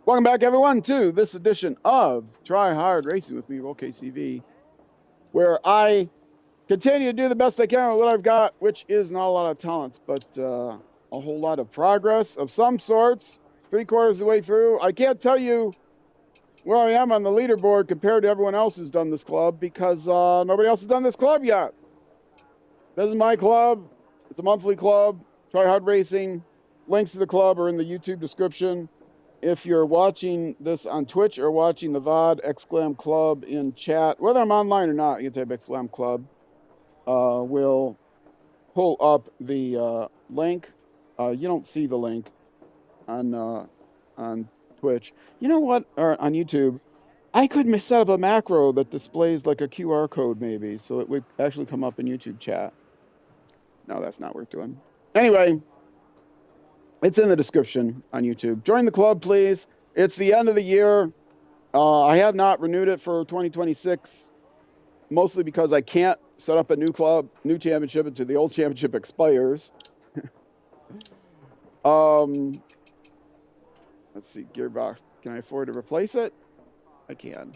Welcome back, everyone, to this edition of Try Hard Racing with me, KCV, where I continue to do the best I can with what I've got, which is not a lot of talent, but a whole lot of progress of some sorts. 3/4 of the way through. I can't tell you where I am on the leaderboard compared to everyone else who's done this club because nobody else has done this club yet. This is my club. It's a monthly club. Try Hard Racing. Links to the club are in the YouTube description. If you're watching this on Twitch or watching the VOD, Exclam Club in chat, whether I'm online or not, you can type Exclam Club. We'll pull up the link. You don't see the link on Twitch. You know what? Or on YouTube, I could set up a macro that displays like a QR code maybe, so it would actually come up in YouTube chat. No, that's not worth doing. Anyway. It's in the description on YouTube. Join the club, please. It's the end of the year. I have not renewed it for 2026, mostly because I can't set up a new club, new championship until the old championship expires. Let's see, Gearbox. Can I afford to replace it? I can.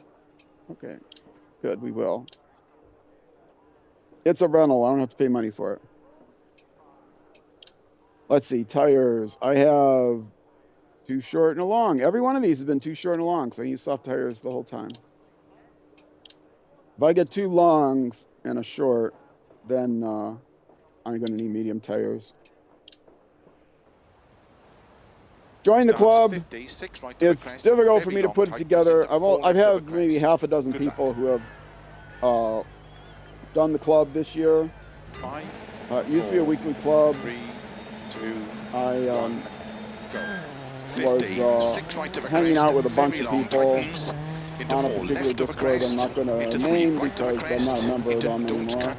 Okay, good, we will. It's a rental. I don't have to pay money for it. Let's see, tires. I have too short and a long. Every one of these has been too short and a long, so I use soft tires the whole time. If I get two longs and a short, then I'm going to need medium tires. Join the club. It's difficult for me to put it together. I've had maybe half a dozen people who have done the club this year. It used to be a weekly club. I was hanging out with a bunch of people on a particular Discord I'm not going to name because I'm not a member of them anymore.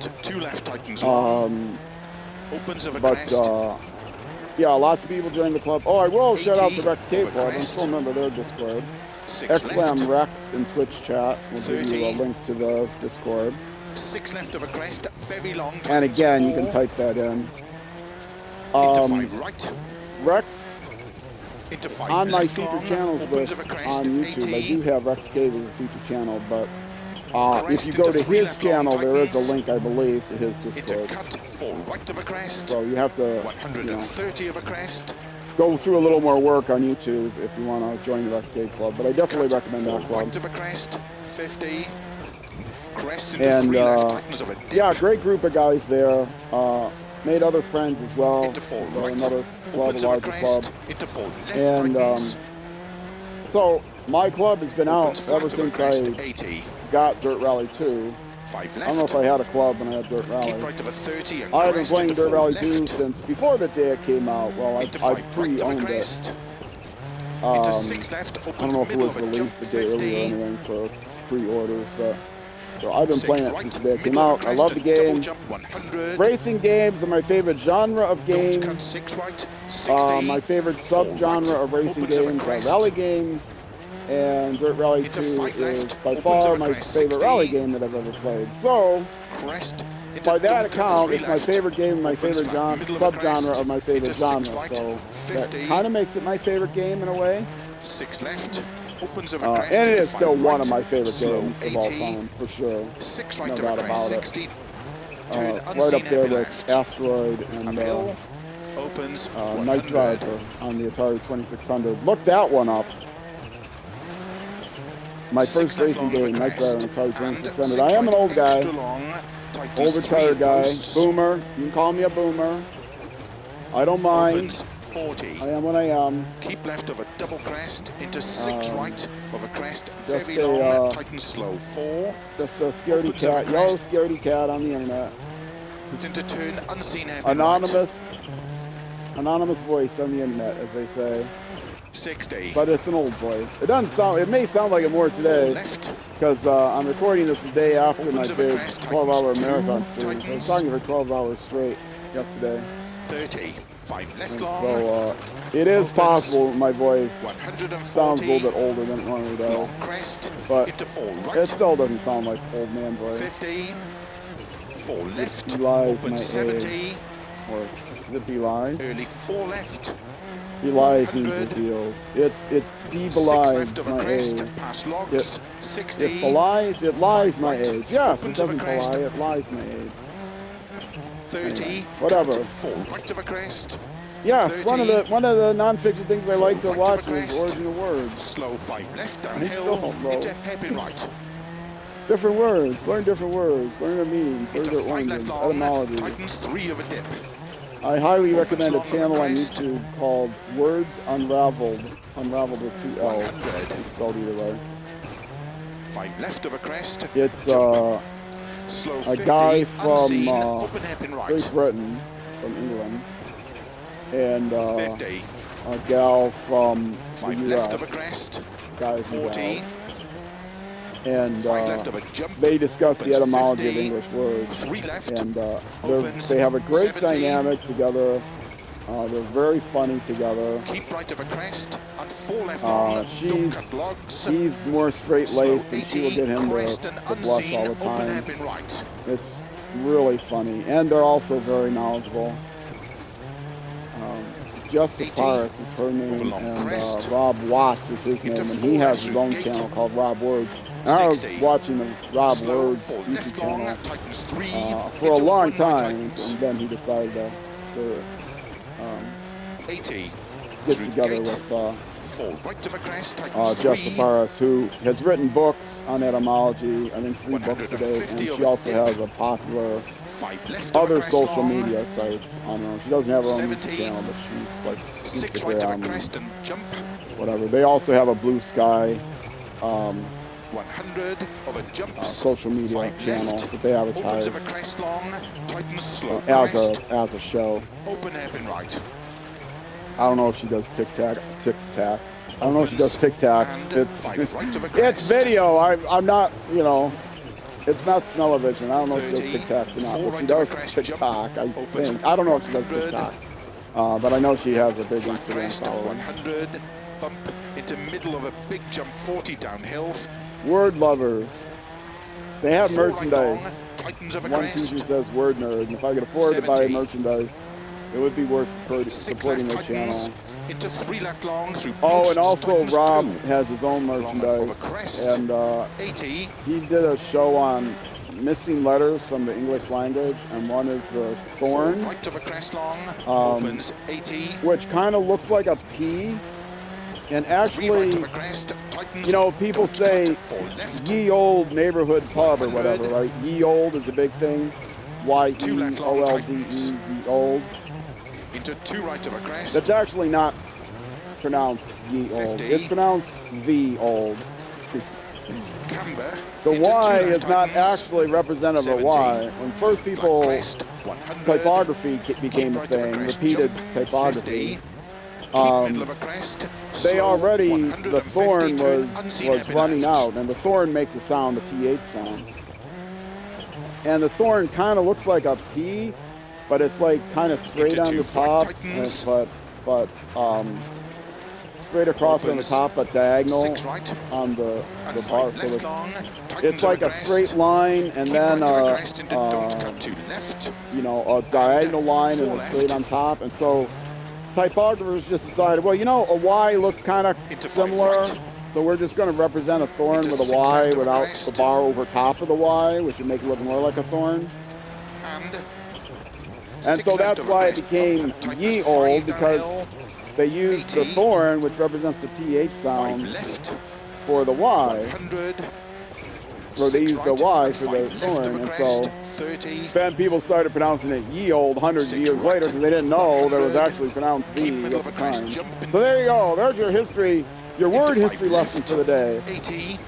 Yeah, lots of people joined the club. Oh, I will shout out to Rex Cave Club. I'm still a member of their Discord. Exclam Rex in Twitch chat. We'll give you a link to the Discord. 6 left of a crest, very long. And again, you can type that in. Rex, on my featured channels list on YouTube, I do have Rex Cave as a featured channel, but if you go to his channel, there is a link, I believe, to his Discord. So you have to, go through a little more work on YouTube if you want to join the Rex Cave Club, but I definitely recommend that club. And yeah, great group of guys there. Made other friends as well. Another club, a larger club. And so my club has been out ever since I got Dirt Rally 2. I don't know if I had a club when I had Dirt Rally. I have been playing Dirt Rally 2 since before the day it came out. Well, I pre-owned it. I don't know if it was released a day earlier or anything for pre-orders, but so I've been playing it since the day it came out. I love the game. Racing games are my favorite genre of games. My favorite sub-genre of racing games are rally games. And Dirt Rally 2 is by far my favorite rally game that I've ever played. So, by that account, it's my favorite game, my favorite sub-genre of my favorite genre. So, that kind of makes it my favorite game in a way. 6 left. And it is still one of my favorite games of all time, for sure. No doubt about it. Right up there with Asteroid and Night Driver on the Atari 2600. Look that one up. My first racing game, Night Driver on Atari 2600. I am an old guy, old retired guy, boomer. You can call me a boomer. I don't mind. 40. I am what I am. Keep left of a double crest into 6 right of a crest. Very long. Tighten slow. 4. Just a scaredy cat, yellow scaredy cat on the internet. Into turn unseen. Anonymous voice on the internet, as they say. 60. But it's an old voice. It doesn't sound. It may sound like it more today because I'm recording this the day after my big 12-hour marathon stream. So I was talking for 12 hours straight yesterday. 30. 5 left long. So it is possible my voice sounds a little bit older than it normally does. But it still doesn't sound like old man voice. 50. 4 left. It belies my 70. age. Or is it belies? Early 4 left. belies means 100. reveals. It 6 debelies left of a my crest, age. past logs, 60. It belies, it lies 5 my right, age. Yes, it opens of a doesn't crest, belie, it lies my age. 30. Anyway, whatever. 4 right of a crest. Yes, 30. one of the nonfiction things I like to 4 right watch of a is crest. Origin of Words. Slow 5 left I downhill, don't know. into hairpin right. Different words, learn different words, learn their meanings, learn Into their 5 left origins, long, etymologies. tightens 3 of a dip. I highly Opens recommend a long of a channel on crest. YouTube called Words Unraveled. Unraveled with 2 L's. 100. It's spelled either way. 5 left of a crest. It's Slow a 50, guy from unseen, open hairpin right. Great Britain, from England, and 50. a gal from 5 the left of a U.S. crest. Guys and 40. gals. And 5 left of a jump. they discuss the Opens etymology 50. of English words. 3 left. And Opens they have a great 70. dynamic together. They're very funny together. Keep right of a crest. And 4 left long. Don't She's cut logs. he's more straight-laced, Slow and she will 80, get him crest to and blush unseen, all the open time. hairpin right. It's really funny, and they're also very knowledgeable. Jess 80, Safaris is her name, long and crest. Rob Watts is his name, Into and he 4 has his through own gate. channel called Rob Words. And I was 60. watching the Rob Slow Words 4 YouTube left long. channel Tightens 3. for a into long 1 right time, tightens. and then he decided to 80. get Through together gate. with 4 right of a crest. Tightens 3. Jess Safaris, who has written books on etymology, I think 3 books today, and 150 she also of has a popular 5 left of a other crest social long. media sites on her own. She doesn't have her own 70. YouTube channel, but she's like 6 right of a Instagram crest and jump. and whatever. They also have a Blue Sky 100 of a jump. social media 5 channel left. that they Opens advertise of a crest long. Tightens slow as crest. a show. Open hairpin right. I don't know if she does Tic Tac. I don't know if she does Tic Tacs. And It's 5 right of a it's crest. video. I'm not, it's not smell-o-vision. I don't know if she does 30, Tic Tacs or not, 4 but she right of a does crest, TikTok, I Opens think. I don't know if she does 100. TikTok, but I know she has a big Flat Instagram crest following. 100. Bump into middle of a big jump 40 downhill. Word lovers. They have 4 right merchandise. long. Tightens of a One crest. teacher says Word Nerd, and if I could afford to buy 70. merchandise, it would be worth 6 supporting left their tightens. channel. Into 3 left long through Oh, posts, and also tightens Rob 2. has his own Long merchandise, of a crest. and 80. he did a show on missing letters from the English language, and one is the 4 thorn, right of a crest long. Opens 80. which kind of looks like a P. And 3 right actually, of a crest. Tightens. people Don't say cut. 4 left. ye old neighborhood pub or 100. whatever, right? Ye old is a big thing. 2 left long YEOLDE, tightens. ye old. Into 2 right of a crest. That's actually not pronounced ye old. 50. It's pronounced the old. Camber. The Into 2 Y left is not tightens. actually representative of 70. Y. When first Flat people, crest. 100. typography became a Right of a thing, crest, repeated jump. typography. 50. Keep Um, middle of a crest. They Slow, already, 150, the thorn turn was unseen hairpin running left. out, and the thorn makes a sound, a TH sound. And the thorn kind of looks like a P, but it's like kind of straight Into on the 2 top, right and tightens. but straight across on the Opens top, but diagonal 6 right. on the And bar. 5 So left it's, long. Tightens it's like of a crest. straight line, and Keep then right of a crest into don't cut to left. a diagonal line and 4 a straight left. on top. And so typographers just decided, well, a Y looks kind of Into 5 similar, right. so we're just going to represent a thorn Into with a 6 Y left of a without crest. the bar over top of the Y, which would make it look more like a thorn. And 6 so left that's of a why it crest. became Tightens ye 5 old, because downhill. they used the 80. thorn, which represents the TH 5 sound, left. for the Y. 100. Or they 6 used the right. Y And for 5 the left thorn, of a and crest. so 30. then people started pronouncing it ye old hundreds of 6 years right. later, because they didn't know that it was 100. actually pronounced Keep the middle at of the a crest. time. Jump in. So there you go. There's your history, your Into word 5 history lesson left. for the day, 80.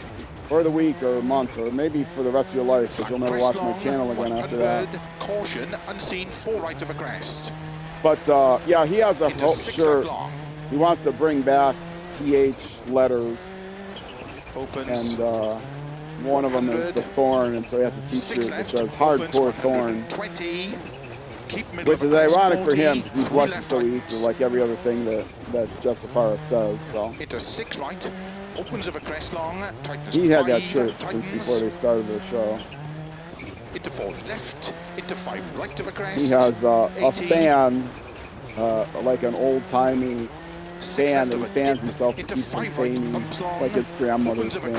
or the week, or month, or maybe for the rest of your life, because you'll never watch my channel again after that. 100. Caution. Unseen. 4 right of a crest. But yeah, he has a Into 6 shirt. left long. He wants to bring back TH letters, Opens. and one of them is 100. the thorn, and so he has a 6 T-shirt that left. says Opens. "Hardcore Thorn," 120. Keep middle which of is a crest. ironic for 40. him, because he 3 blushes left so tightens. easily, like every other thing that Justifier says. So Into 6 right. Opens of a crest long. Tightens he had that 5. shirt Tightens. since before they started their show. Into 4 left. Into 5 right of a crest. He has a 80. fan, like an old-timey fan that he fans himself to keep from fainting, like his grandmother's fan.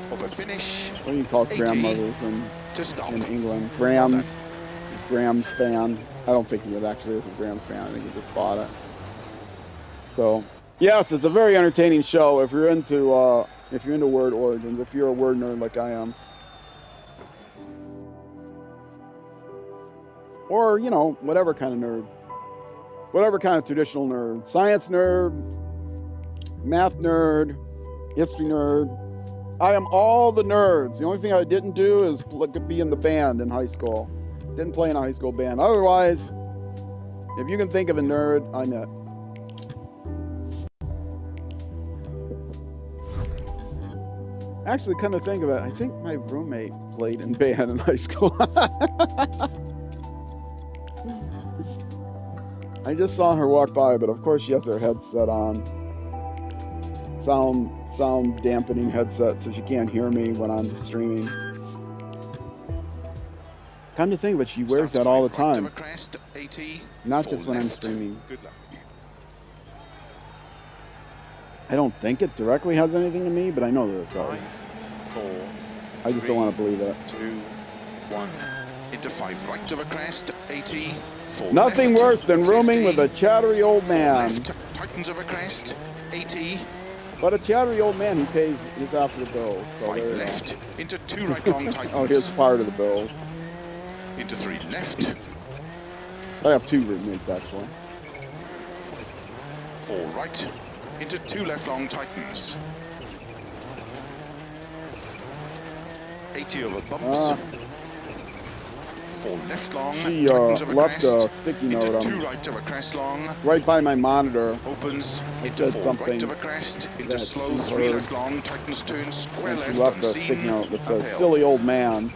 What do you call grandmothers in England? Grams. His Graham's fan. I don't think he actually is his Graham's fan. I think he just bought it. So, yes, it's a very entertaining show if you're into word origins, if you're a word nerd like I am. Or, you know, whatever kind of nerd. Whatever kind of traditional nerd. Science nerd, math nerd, history nerd. I am all the nerds. The only thing I didn't do is be in the band in high school. Didn't play in a high school band. Otherwise, if you can think of a nerd, I'm it. Actually, come to think of it, I think my roommate played in band in high school. I just saw her walk by, but of course she has her headset on. Sound dampening headset, so she can't hear me when I'm streaming. Come to think of it, she wears that all the time. Not just when I'm streaming. I don't think it directly has anything to me, but I know that it does. 5, 4, I just don't want to believe it. 2, 1. Into 5 right of a crest, 80. 4 Nothing left, worse than rooming 50, with a chattery old 4 man. left, tightens of a crest, 80. But a chattery old man, he's after the bills. So 5 left, into 2 right long tightens. Oh, here's part of the bills. Into 3 left. I have 2 roommates, actually. 4 right, into 2 left long tightens. 80 over bumps. 4 left long. She left a sticky note into on 2 right of a crest long. right by my monitor. Opens I into said 4 right something of a crest. Into that slow she 3 heard. left long. Tightens turn square And left. she left a unseen, sticky note that says uphill. "silly old man,"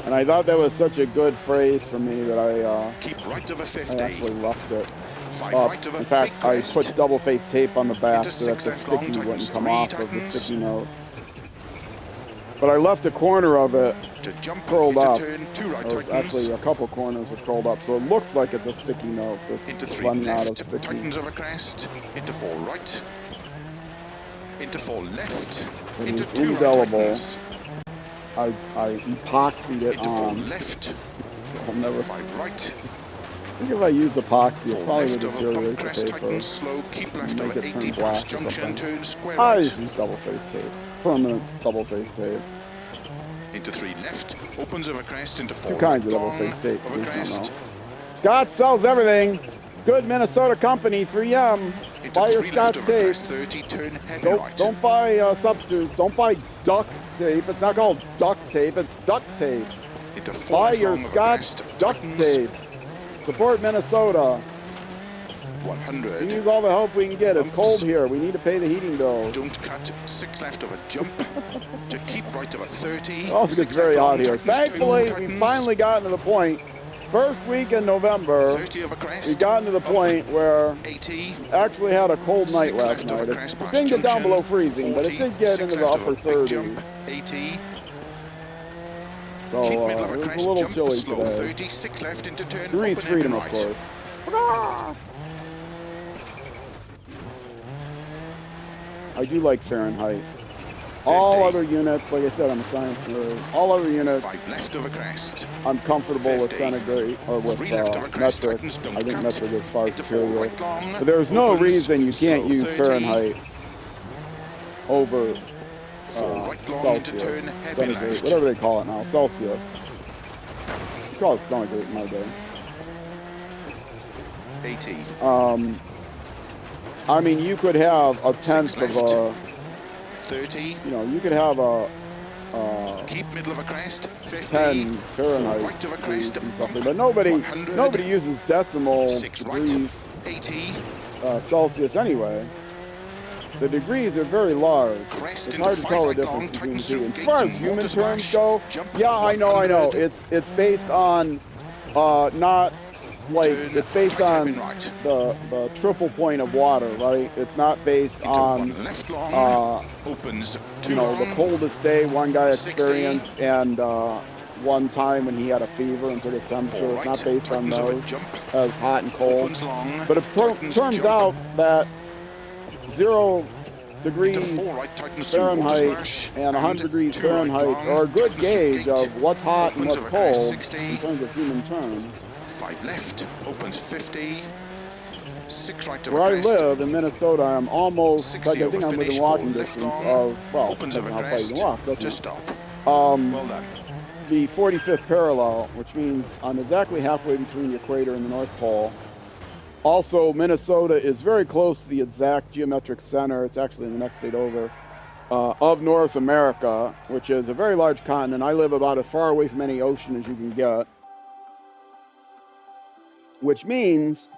and I thought that was such a good phrase for me that I Keep right of a 50. actually left it 5 up. right of a In fact, big I crest. put double-faced tape on the back Into so that 6 the left long, sticky wouldn't tightens come 3, off of the tightens. sticky note. But I left a corner of it To jump curled into up. turn 2 right Or tightens. actually, a couple corners were curled up, so it looks like it's a sticky note Into that's 3 running out of left. sticky. Tightens of a crest. Into 4 right. Into 4 left. It Into is 2 right indelible. tightens. I epoxied it Into 4 on. left. I'll never. 5 right. I think if I used epoxy, 4 it probably left would of a bump deteriorate the crest. paper. Tightens slow. Keep left Make over it turn 80 black past or junction. something. Turn square I right. just use double-faced tape. Permanent double-faced tape. Into 3 left. Opens of a crest. Into 4 Two kinds of right long double-faced tape, of in a case you don't crest. know. Scotch sells everything. Good Minnesota company, 3M. Into Buy your 3 left Scotch of a tape. crest. 30. Turn heavy right. Don't buy substitutes. Don't buy duct tape. It's not called duct tape. It's duct tape. Into 4 Buy left your long of a Scotch crest. duct Tightens. tape. Support Minnesota. 100. We use all the help we can get. It's cold here. We need to pay the heating bills. Don't cut. 6 left of a jump. To keep right of a 30. It also 6 gets very left hot long, here. tightens, Thankfully, turn, we've tightens. finally gotten to the point. First week in November, 30 of a crest. we've gotten to the Bump. point where 80. actually had a cold night 6 last left of night. a It crest past didn't get down junction. below freezing, but it 40, did get 6 into the left of a upper big jump. 30s. 80. So Keep middle of it a was a crest. little Jump chilly slow. today. 30. 6 left into turn. Degrees open freedom, and of right. course. I do like Fahrenheit. All 50. other units, like I said, I'm a science nerd. All other units, 5 left of a crest. I'm comfortable with 50. centigrade or with 3 left of a crest. metric. Tightens, don't I think cut. metric is far Into 4 superior. right long. But there's no Opens, reason you can't slow, use 30. Fahrenheit over 4 right long into Celsius, turn heavy centigrade, left. whatever they call it now, Celsius. We call it centigrade in my day. 80. I mean, you could have a tenth of left. a, 30. you know, you could have a Keep middle of a crest. 50. 10 4 Fahrenheit right of a degrees crest. and something, but nobody 100. uses decimal 6 right. degrees 80. Celsius anyway. The degrees are very large. Crest It's into hard to 5 tell the right difference long, between the tightens two. through As far as gate, human water terms splash, go, jump yeah, I know. 100. It's based on not like Turn it's based tight on hairpin right. the triple point of water, right? It's not based Into on 1 left long. Opens 2 you know long. the coldest day one guy 60. experienced and one time when he had a fever and took his temperature. 4 It's right. not based on Tightens of a those jump. as hot and cold. Opens long. But it Tightens, turns jump. out that 0 Into degrees 4 right, tightens through water Fahrenheit splash. and 100 degrees 2 right Fahrenheit long, are a good tightens through gauge gate. of what's hot and Opens what's over crest, cold 60. in terms of human terms. 5 left, opens 50. 6 right over Where I crest. live in Minnesota, I'm almost, 60 like I think over I'm within finish, walking 4 left distance long. of, well, Opens depends over on how far you crest. can walk, doesn't Just it? stop. Um, Well done. the 45th parallel, which means I'm exactly halfway between the equator and the North Pole. Also, Minnesota is very close to the exact geometric center. It's actually in the next state over, of North America, which is a very large continent. I live about as far away from any ocean as you can get, which means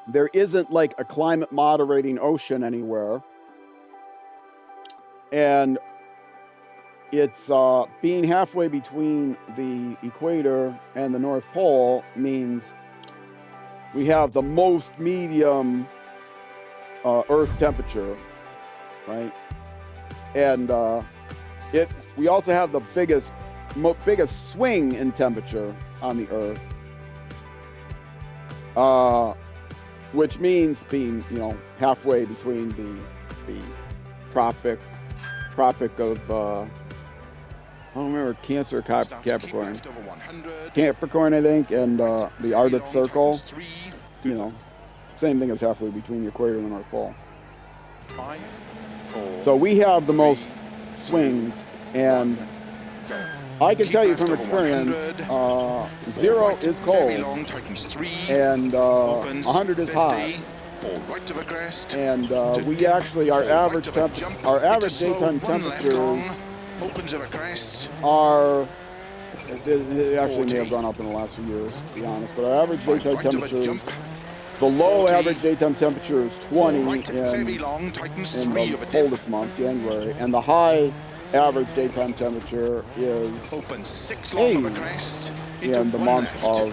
there isn't like a climate moderating ocean anywhere. And it's being halfway between the equator and the North Pole means we have the most medium Earth temperature, right? And we also have the biggest swing in temperature on the Earth, which means being, you know, halfway between the tropic of I don't remember Cancer or Capricorn. Capricorn, I think, and the Arctic Circle. You know, same thing as halfway between the equator and the North Pole. 5, 4, so we have the most swings, and I can tell you from experience, 0 is cold, and 100 is hot. And we actually, our average daytime temperatures are, it actually may have gone up in the last few years, to be honest, but our average daytime temperatures, the low average daytime temperature is 20 in the coldest month, January, and the high average daytime temperature is 8 in the month of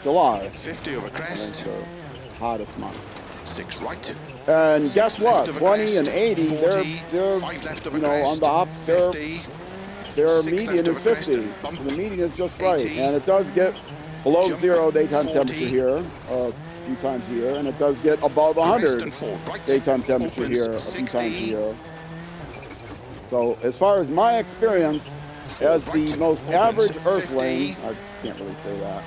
July. 50 over crest. The hottest month. 6 right. And guess what? 20 and 80, they're you know, on the up, their median is 50. So the median is just right. And it does get below 0 daytime temperature here a few times a year, and it does get above 100 daytime temperature here a few times a year. So as far as my experience as the most average Earthling, I can't really say that.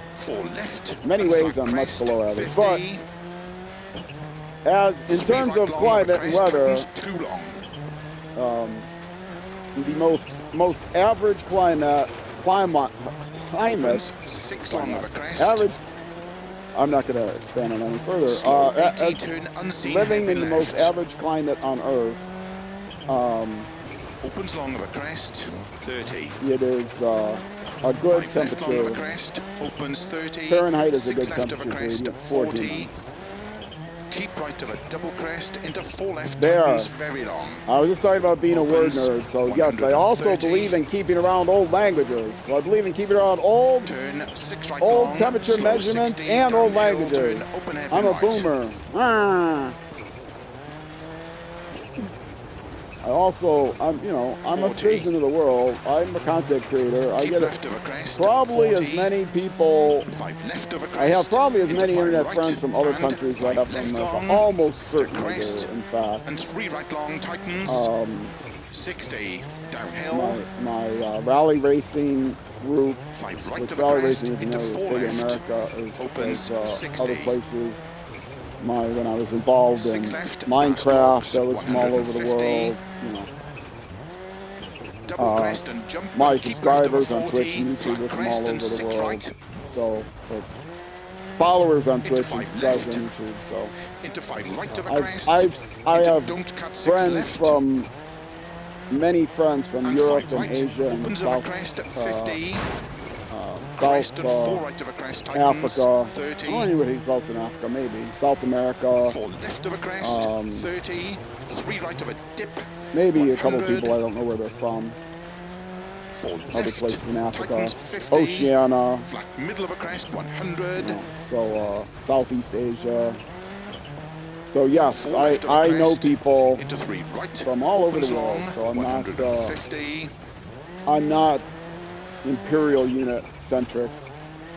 In many ways, I'm much below average. But as in terms of climate and weather, the most average climate, average. I'm not going to expand on any further. As living in the most average climate on Earth, opens long of a crest, 30. It is a good temperature. Crest, opens 30. Fahrenheit is a good 6 left temperature of a crest, for 40. Keep right of a double crest into 4 left. There. Very long. I was just talking about being a word nerd. So yes, I also believe in keeping around old languages. So I believe in keeping around old temperature measurements and old languages. I'm a boomer. I'm a citizen of the world. I'm a content creator. I get probably as many people. I have probably as many internet friends from other countries that I have from America. Almost certainly do, in fact. And 3 right long tightens. 60 downhill. My rally racing group, 5 right which of a rally crest racing into isn't 4 really as big in left. America Opens as 60. other places. When I was involved in 6 left, Minecraft, that was from all over the world. Double crest and jump. My subscribers on Twitch and YouTube are from all over the world. Right. So, followers on Twitch and Into 5 subscribers left. on YouTube. So, Into 5 right of a crest. I have don't cut 6 friends left. from many friends from And Europe 5 and right. Asia and Opens South, of a crest at 50. South and 4 right of a crest tightens, Africa. 30. I don't know anybody's else in Africa, maybe. South America. 4 left of a crest, 30. 3 right of a dip. Maybe 100. a couple of people I don't know where they're from. 4 Other left, places in Africa. tightens 50. Oceania. Flat middle of a crest, 100. So Southeast Asia. So yes, 4 left of a I know crest, people into 3 right. from all over Opens the world. long, So I'm I'm not imperial unit centric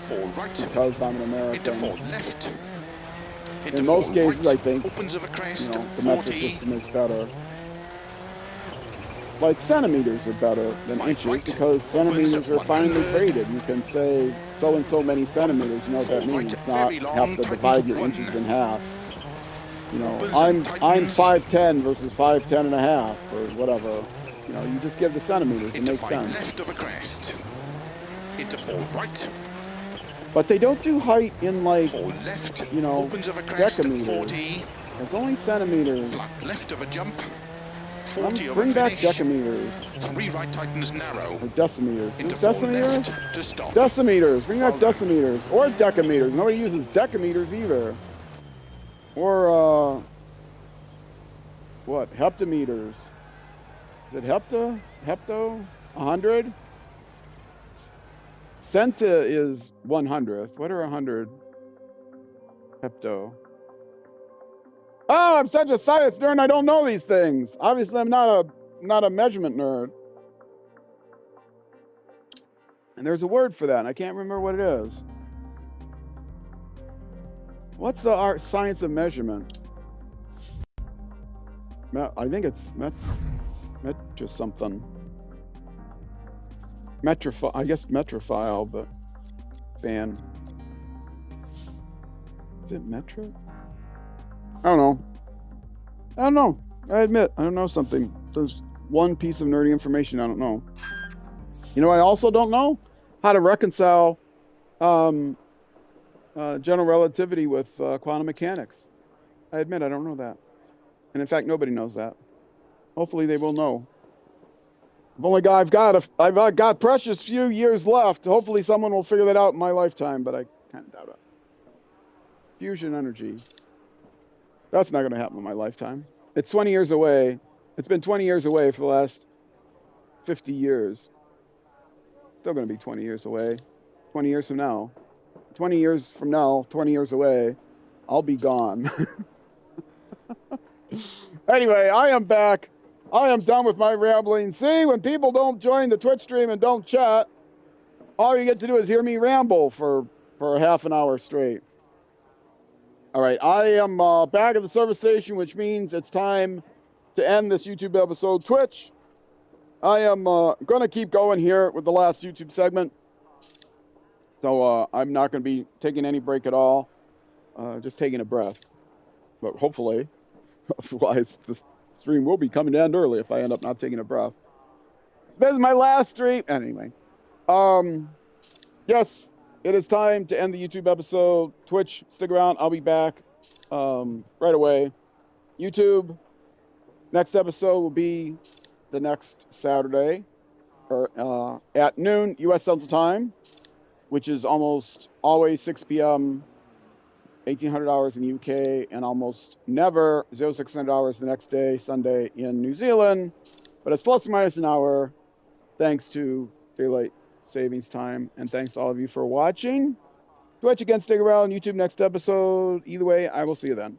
4 right. because I'm an Into American. 4 left. Into in most 4 cases, right, I think, opens of a crest, the 40. metric system is better. Like centimeters are better than 5 inches right, because centimeters are finely 100. graded. You can say so and so many centimeters. You know what that 4 right, means? Not very long, have to tightens divide your 1. inches in half. You know, Opens I'm and tightens. 5'10" versus 5'10 and a half or whatever. You know, you just give the centimeters. It Into makes 5 sense. left of a crest. Into 4 right. But they don't do height in like, 4 left. you know, Opens of a crest, decameters. 40. It's only centimeters. Flat left of a jump. 40 of a Bring back finish. decameters 3 right tightens narrow. or decimeters. Into 4 Decimeters? left to stop. Decimeters. Bring back Well done. decimeters or decameters. Nobody uses decameters either. Or what? Heptameters. Is it hepta? Hepto? 100? Centa is 100th. What are 100? Hepto. Oh, I'm such a science nerd. I don't know these things. Obviously, I'm not a measurement nerd. And there's a word for that, and I can't remember what it is. What's the art science of measurement? I think it's just something. I guess metrophile, but fan. Is it metro? I don't know. I admit, I don't know something. There's one piece of nerdy information I don't know. You know, I also don't know how to reconcile general relativity with quantum mechanics. I admit I don't know that. And in fact, nobody knows that. Hopefully they will know. I've got precious few years left. Hopefully someone will figure that out in my lifetime, but I kind of doubt it. Fusion energy. That's not going to happen in my lifetime. It's 20 years away. It's been 20 years away for the last 50 years. Still going to be 20 years away. 20 years from now. 20 years from now, 20 years away, I'll be gone. Anyway, I am back. I am done with my rambling. See, when people don't join the Twitch stream and don't chat, all you get to do is hear me ramble for half an hour straight. All right, I am back at the service station, which means it's time to end this YouTube episode. Twitch, I am going to keep going here with the last YouTube segment. So I'm not going to be taking any break at all, just taking a breath. But hopefully, otherwise the stream will be coming down early if I end up not taking a breath. This is my last stream. Anyway, yes, it is time to end the YouTube episode. Twitch, stick around. I'll be back right away. YouTube, next episode will be the next Saturday or at noon U.S. Central Time, which is almost always 6 p.m. 1800 hours in the UK, and almost never 0600 hours the next day, Sunday, in New Zealand. But it's plus or minus an hour, thanks to daylight savings time, and thanks to all of you for watching. Twitch, again, stick around. YouTube next episode. Either way, I will see you then.